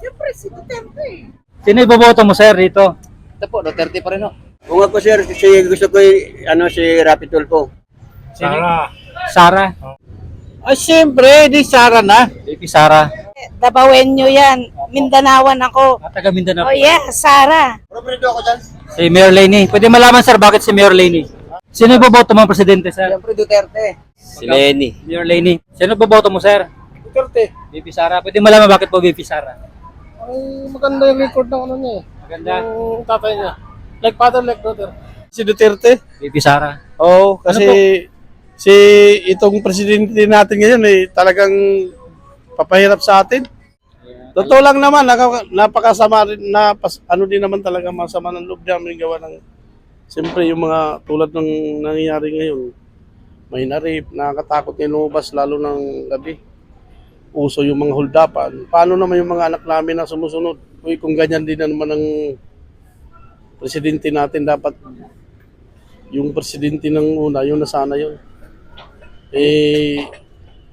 Siyempre, si Duterte. Sino iboboto mo, sir, dito? Ito po, Duterte pa rin ho. Kung ako sir, gusto ko si Rapi Tulfo. Sara? Ay, siyempre, di Sara na. VP Sara. Dabawenyo yan. Mindanawan ako. Taga Mindanao. Oh yeah, Sara. Si Mayor Lainey. Pwede malaman, sir, bakit si Mayor Lainey? Sino iboboto mo, presidente, sir? Siyempre, Duterte. Si Lenny. Mayor Lainey. Sino iboboto mo, sir? Duterte. VP Sara. Pwede malaman bakit po VP Sara? Ay, maganda yung record ng ano niya eh. Maganda. Yung tatay niya. Like father, like daughter. Si Duterte? VP Sara. Oo, kasi Ano si itong presidente natin ngayon eh, talagang papahirap sa atin. Totoo lang naman, napakasama rin, ano din naman talaga masama ng loob namin gawa ng, siyempre yung mga tulad ng nangyayari ngayon, may na-rape, nakakatakot na lumabas lalo ng gabi. Uso yung mga huldapan. Paano naman yung mga anak namin na sumusunod? Uy, kung ganyan din naman ang presidente natin, dapat yung presidente ng una, yun na sana yun.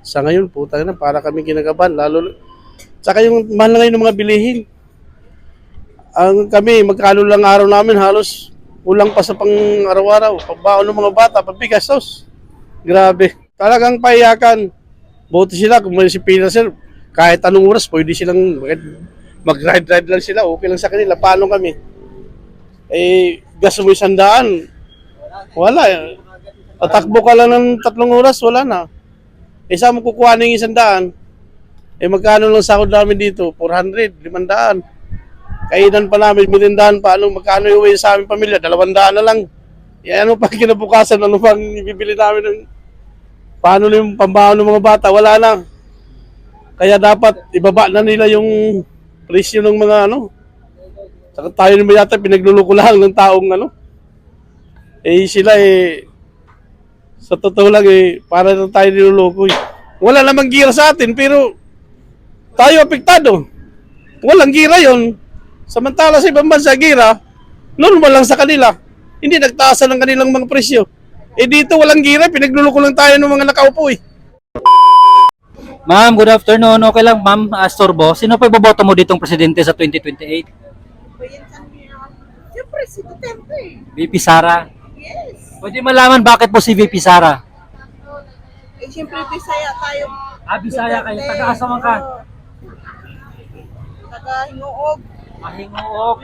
Sa ngayon po, para kami kinakabahan, lalo, tsaka yung mahal na ngayon ng mga bilihin. Kami, magkano lang araw namin, halos kulang pa sa pang araw-araw, pagbaon ng mga bata, pabigas, sos. Grabe. Talagang pahiyakan. Buti sila, kung may disipina sir, kahit anong oras, pwede silang mag-ride-ride lang sila, okay lang sa kanila. Paano kami? Gas mo 100, wala. Tatakbo ka lang ng 3 oras, wala na. Saan mo kukuha ng 100? Magkano lang sahod namin dito? 400, 500. Kainan pa namin, mirindahan pa. Magkano yung sa aming pamilya? 200 na lang. Ano pa kinabukasan? Ano pang ibibili namin ng paano yung pambaon ng mga bata? Wala na. Kaya dapat ibaba na nila yung presyo ng mga ano. Saka tayo naman yata pinagluluko lang ng taong ano. Sila sa totoo lang para na tayo niluloko Wala namang gira sa atin pero tayo apektado. Walang gira yon. Samantala sa ibang bansa gira, normal lang sa kanila. Hindi nagtaasan ng kanilang mga presyo. Dito walang gira, pinagluluko lang tayo ng mga nakaupo Ma'am, good afternoon. Okay lang, ma'am, Astorbo. Sino pa iboboto mo ditong presidente sa 2028? Siyempre, si Duterte. VP Sara. Yes. Pwede malaman bakit po si VP Sara? Siyempre, Bisaya tayo. Bisaya kayo. Duterte. Taga-asaman ka? Oo. Taga-Hingoog. Mahingoog.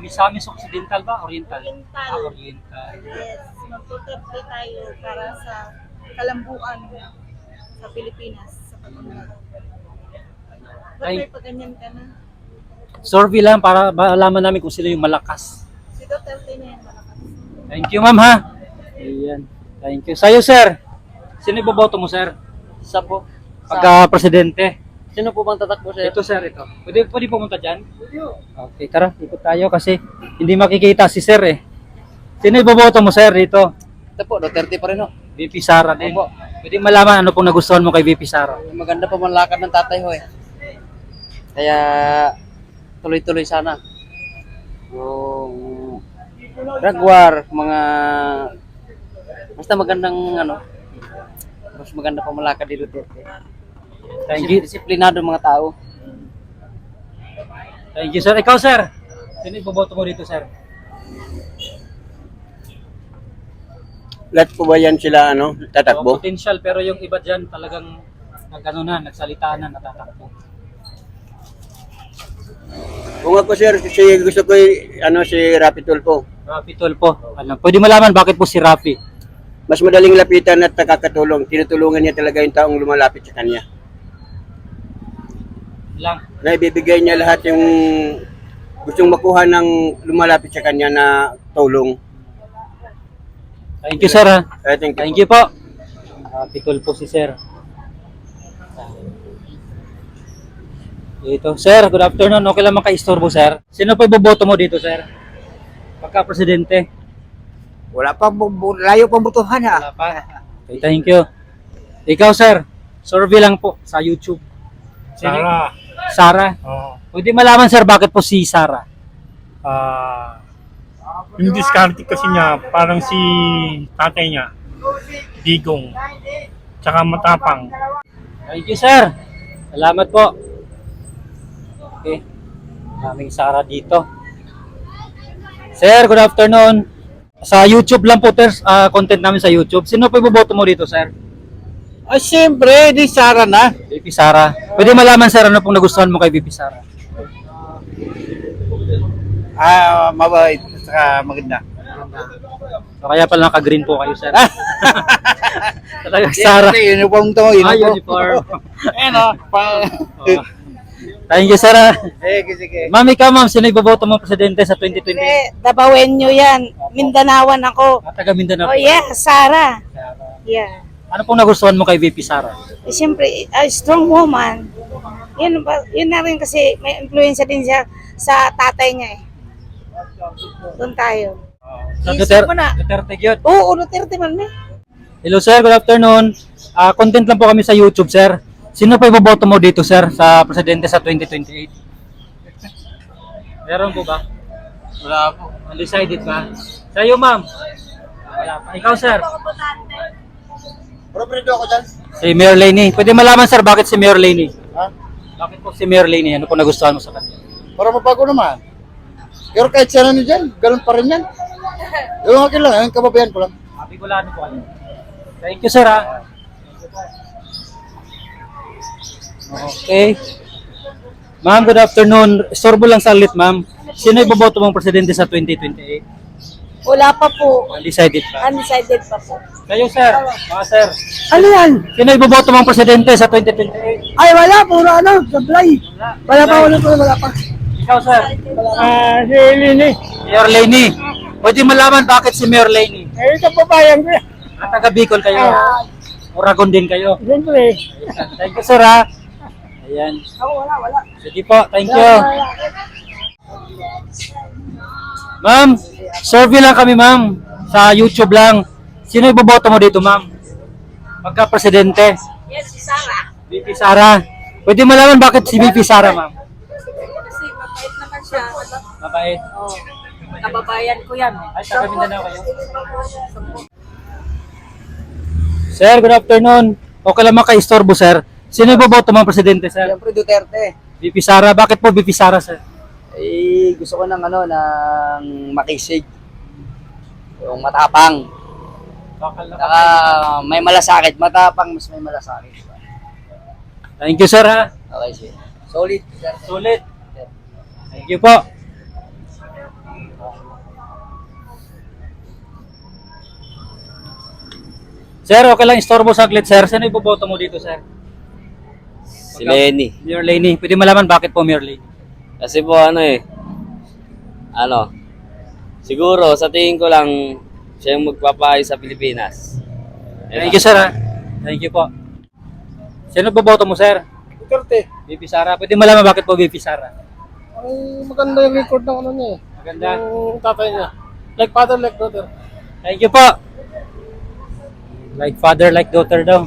Misamis Occidental ba? Oriental? Oriental. Oriental. Yes. Mag-Duterte tayo para sa kalambuan sa Pilipinas, sa pag-unlad. Ba't may pag-ganyan ka na? Survey lang para malaman namin kung sino yung malakas. Si Duterte na yan, malakas. Thank you, ma'am, ha? Ayan. Thank you. Sa'yo, sir. Sino iboboto mo, sir? Isa po. Pagka-presidente. Sino po bang tatakbo, sir? Ito, sir, ito. Pwede pumunta dyan? Okay, tara. Ikot tayo kasi hindi makikita si sir, eh. Sino iboboto mo, sir, dito? Ito po, Duterte pa rin ho. VP Sara din. Opo. Pwede malaman ano pong nagustuhan mo kay VP Sara? Maganda pa man lakad ng tatay ho Kaya tuloy-tuloy sana. Yung drug war, mga basta magandang mas maganda pa malakad ni Duterte. Thank you. Disiplinado mga tao. Thank you, sir. Ikaw, sir. Sino iboboto mo dito, sir? Lahat po ba yan sila tatakbo? Potential, pero yung iba dyan talagang nagsalita na, natatakbo. Kung ako sir, gusto ko si Rapi Tulfo. Rafi Tulfo. Pwede malaman bakit po si Rafi? Mas madaling lapitan at nakakatulong. Tinutulungan niya talaga yung taong lumalapit sa kanya. Lang. Na ibibigay niya lahat yung gustong makuha ng lumalapit sa kanya na tulong. Thank you, sir, ha? Thank you. Thank you po. Rafi Tulfo si sir. Dito. Sir, good afternoon. Okay lang makaistorbo, sir. Sino pa iboboto mo dito, sir? Pagka-presidente? Wala pa, layo pang butuhan Wala pa. Okay, thank you. Ikaw, sir. Survey lang po sa YouTube. Sara. Sara? Oo. Pwede malaman, sir, bakit po si Sara? Yung discarding kasi niya, parang si tatay niya, digong, tsaka matapang. Thank you, sir. Salamat po. Okay. Daming Sara dito. Sir, good afternoon. Sa YouTube lang po, content namin sa YouTube. Sino po iboboto mo dito, sir? Ay, siyempre, di Sara na. VP Sara. Pwede malaman, sir, ano pong nagustuhan mo kay VP Sara? Mabait at saka maganda. So, kaya pala naka-green po kayo, sir. Talaga, Sara. Siyempre, uniform to, uniform. Uniform. Ayan o. Oh. Thank you, sir. Sige, sige. Ma'am, ikaw, ma'am, sino iboboto mo presidente sa 2020? Dabawenyo yan. Mindanawan ako. Taga Mindanao. Oh yeah, Sara. Yeah. Ano pong nagustuhan mo kay VP Sara? Siyempre, a strong woman. Yun na rin kasi may influensya din siya sa tatay niya eh. Doon tayo. Sa Isip mo na. Duterte yun. Oo, Duterte man eh. Hello, sir. Good afternoon. Content lang po kami sa YouTube, sir. Sino pa iboboto mo dito, sir, sa presidente sa 2028? Meron po ba? Wala po. Undecided ba? Sa iyo, ma'am? Wala pa. Ikaw, sir? Propredo ako dyan. Si Mayor Laney. Pwede malaman, sir, bakit si Mayor Laney? Ha? Bakit po si Mayor Laney? Ano po nagustuhan mo sa kanya? Para mabago naman. Pero kahit siya na dyan, ganun pa rin yan. Yung akin lang, yung kababayan ko lang. Happy ko lang po kayo. Thank you, sir, ha? Okay. Ma'am, good afternoon. Istorbo lang saglit, ma'am. Sino iboboto mong presidente sa 2028? Wala pa po. Undecided pa. Undecided pa po. Kayo, sir. Mga sir. Ano yan? Sino iboboto mong presidente sa 2028? Ay, wala. Puro ano, supply. Wala pa. Ikaw, sir. Si Lini. Mayor Laney. Pwede malaman bakit si Mayor Laney? Eh, ito pa bayan ko. At taga Bicol kayo. Uragon din kayo. Siyempre. Thank you, sir, ha? Ayan. Ako, wala. Sige po, thank you. Ma'am, survey lang kami, ma'am. Sa YouTube lang. Sino iboboto mo dito, ma'am? Pagka-presidente. Yes, si Sara. VP Sara. Pwede malaman bakit si VP Sara, ma'am? Kasi mabait naman siya. Mabait. Oh, kababayan ko yan. Ay, taga Mindanao kayo. Sir, good afternoon. Okay lang maka-istorbo, sir. Sino iboboto mo presidente, sir? Siyempre Duterte. VP Sara. Bakit po VP Sara, sir? Eh, gusto ko ng ng makisig. Yung matapang. Saka may malasakit. Matapang, mas may malasakit. Thank you, sir, ha? Okay, sir. Solid. Sulit. Thank you po. Sir, okay lang istorbo saglit, sir. Sino iboboto mo dito, sir? Si Lenny. Mayor Laney. Pwede malaman bakit po Mayor Laney? Kasi po siguro sa tingin ko lang siya yung magpapaayos sa Pilipinas. Thank you, sir, ha? Thank you po. Sino boboto mo, sir? Duterte. VP Sara. Pwede malaman bakit po VP Sara? Ang maganda yung record ng ano niya eh. Maganda. Yung tatay niya. Like father, like daughter. Thank you po. Like father, like daughter daw.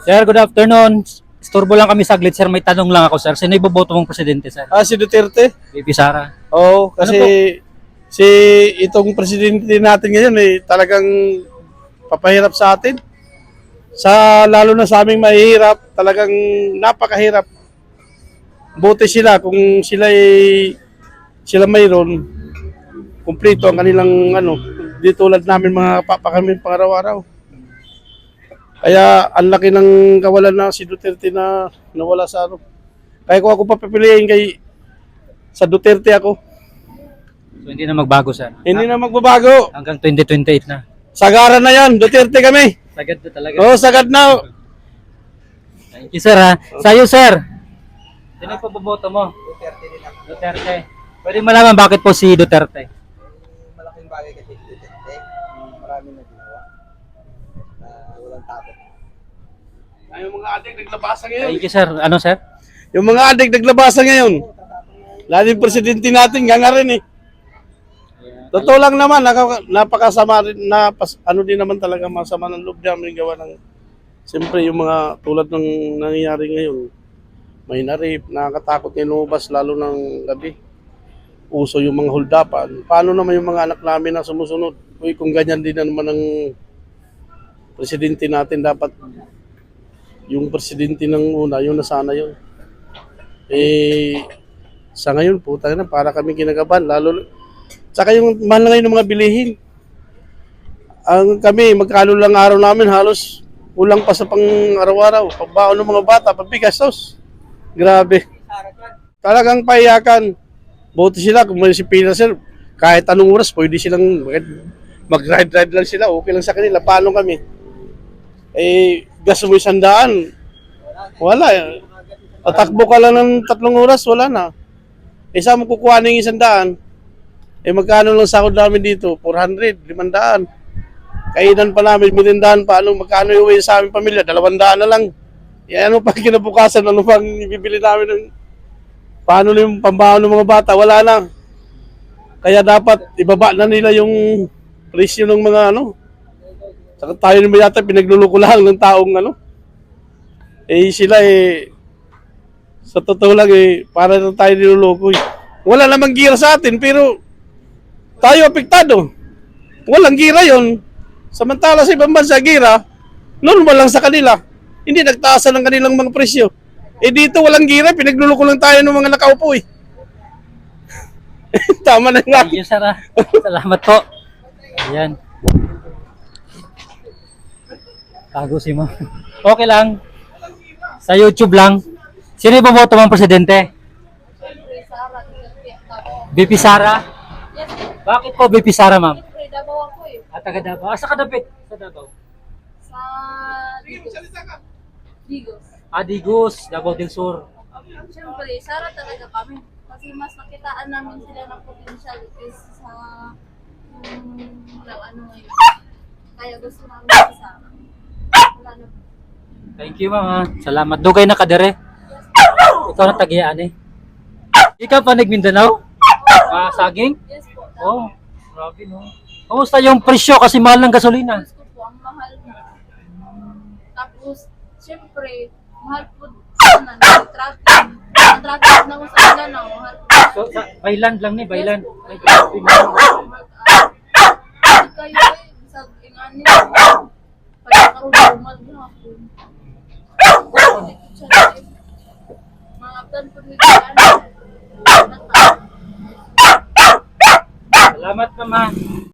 Sir, good afternoon. Istorbo lang kami saglit, sir. May tanong lang ako, sir. Sino iboboto mong presidente, sir? Si Duterte. VP Sara. Oo, kasi Ano si itong presidente natin ngayon talagang papahirap sa atin. Lalo na sa aming mahihirap, talagang napakahirap. Buti sila kung sila mayroon, kumpleto ang kanilang di tulad namin mga kami pang-araw-araw. Kaya ang laki ng kawalan na si Duterte na nawala sa Kaya kung ako papipiliin sa Duterte ako. So, hindi na magbago, sir. Hindi na magbabago. Hanggang 2028 na. Sagaran na yan. Duterte kami. Sagad na talaga. Oo, sagad na. Thank you, sir, ha? Sa'yo, sir. Sino po boboto mo? Duterte. Pwede malaman bakit po si Duterte? Malaking bagay kasi Duterte. Marami na ginawa. Walang tapos. Ay, yung mga adik naglabasan ngayon. Thank you, sir. Ano, sir? Yung mga adik naglabasan ngayon. Lalo yung presidente natin, ganga rin eh. Totoo lang naman, napakasama rin, din naman talaga masama ng loob namin gawa ng, siyempre yung mga tulad ng nangyayari ngayon, may narip, nakakatakot na lumabas lalo ng gabi. Uso yung mga huldapan. Paano naman yung mga anak namin na sumusunod? Uy, kung ganyan din na naman ang presidente natin dapat, yung presidente ng una, yung nasana yun. Eh, sa ngayon, puta na, para kami kinagaban, lalo, tsaka yung mahal na ngayon ng mga bilihin. Ang kami, magkano lang araw namin, halos kulang pa sa pang araw-araw, pagbaon ng mga bata, pagbigas, tos. Grabe. Talagang pahiyakan. Buti sila, kung may si Pina sir, kahit anong oras, pwede silang mag-ride-ride lang sila, okay lang sa kanila. Paano kami? Eh, gas mo 100, wala. Tatakbo ka lang ng 3 oras, wala na. Eh, saan mo kukuha ng 100? Eh, magkano lang sahod namin dito? 400, 500. Kainan pa namin, mirindahan pa. Magkano yung sa aming pamilya? 200 na lang. Eh, ano pa kinabukasan? Ano pang ibibili namin ng... Paano na yung pambaon ng mga bata? Wala na. Kaya dapat ibaba na nila yung presyo ng mga ano. Saka tayo naman yata pinagluluko lang ng taong ano. Eh sila sa totoo lang para na tayo niluloko eh. Wala namang gira sa atin pero tayo apektado. Walang gira yon. Samantala sa ibang bansa gira, normal lang sa kanila. Hindi nagtaasan ng kanilang mga presyo. Eh dito walang gira, pinagluluko lang tayo ng mga nakaupo eh. Tama na nga. Thank you, sir. Salamat po. Ayan. Tagusin mo. Okay lang. Sa YouTube lang. Sino yung bumoto mong presidente? BP Sara? Bakit po BP Sara, ma'am? Siyempre, Davao ako eh. Taga Davao. Sa kadapit? Sa Davao. Sa Digos. Digos, Davao del Sur. Siyempre, Sara talaga kami. Kasi mas nakitaan namin sila ng potential kaysa sa ano ngayon. Kaya gusto namin si Sara. Wala na. Thank you, ma'am. Salamat. Doon kayo nakadere. Ikaw na tagiaan eh. Ikaw pa nag-Mindanao? Saging? Yes po. Oh, grabe no. Kumusta yung presyo kasi mahal ng gasolina? Gusto po, ang mahal na. Tapos, siyempre, mahal po na traffic. Ang traffic na ko sa Mindanao, mahal po. So, Bayland lang ni, Bayland. Hindi kayo sa ingani. Kaya karudumal na ako. Mga aptan po nito.